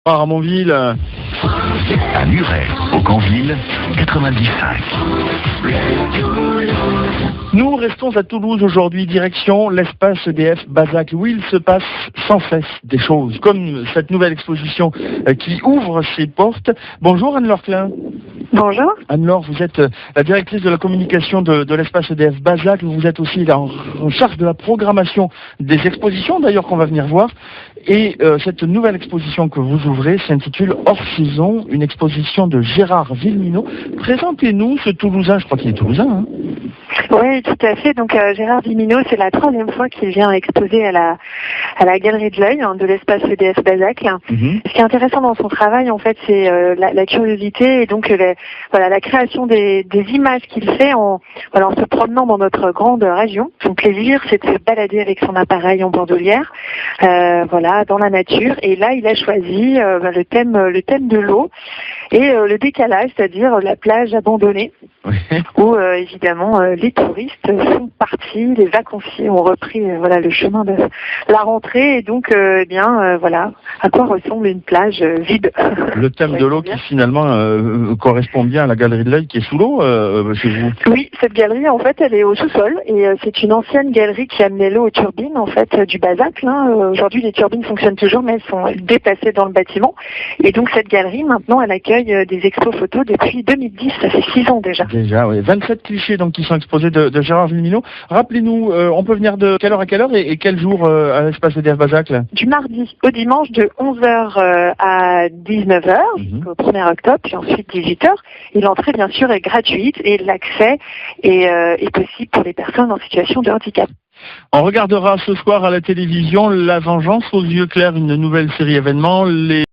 À Ramonville. À Muret, au Canville, 95. Nous restons à Toulouse aujourd'hui, direction l'espace EDF Bazac, où il se passe sans cesse des choses, comme cette nouvelle exposition qui ouvre ses portes. Bonjour Anne-Laure Klein. Bonjour. Anne-Laure, vous êtes la directrice de la communication de l'espace EDF Bazac. Vous êtes aussi là en charge de la programmation des expositions, d'ailleurs, qu'on va venir voir. Et cette nouvelle exposition que vous ouvrez s'intitule Hors Saison, une exposition de Gérard Villeminot. Présentez-nous ce Toulousain, je crois qu'il est Toulousain, hein. Oui, tout à fait. Donc Gérard Villeminot, c'est la troisième fois qu'il vient exposer à la Galerie de l'Œil de l'espace EDF Bazac. Ce qui est intéressant dans son travail, en fait, c'est la curiosité et donc la création des images qu'il fait en se promenant dans notre grande région. Son plaisir, c'est de se balader avec son appareil en bandoulière, dans la nature. Et là, il a choisi le thème de l'eau et le décalage, c'est-à-dire la plage abandonnée, où évidemment les touristes sont partis, les vacanciers ont repris le chemin de la rentrée et donc à quoi ressemble une plage vide. Le thème de l'eau qui finalement correspond bien à la Galerie de l'Œil qui est sous l'eau chez vous. Oui, cette galerie en fait elle est au sous-sol et c'est une ancienne galerie qui amenait l'eau aux turbines en fait du Bazac. Aujourd'hui les turbines fonctionnent toujours mais elles sont déplacées dans le bâtiment et donc cette galerie maintenant elle accueille des expos photos depuis 2010, ça fait 6 ans déjà. Déjà, oui. 27 clichés donc qui sont exposés de Gérard Villeminot. Rappelez-nous, on peut venir de quelle heure à quelle heure et quel jour à l'espace EDF Bazac là? Du mardi au dimanche de 11h à 19h jusqu'au 1er octobre, puis ensuite 18h. Et l'entrée bien sûr est gratuite et l'accès est possible pour les personnes en situation de handicap. On regardera ce soir à la télévision La Vengeance aux yeux clairs, une nouvelle série événement.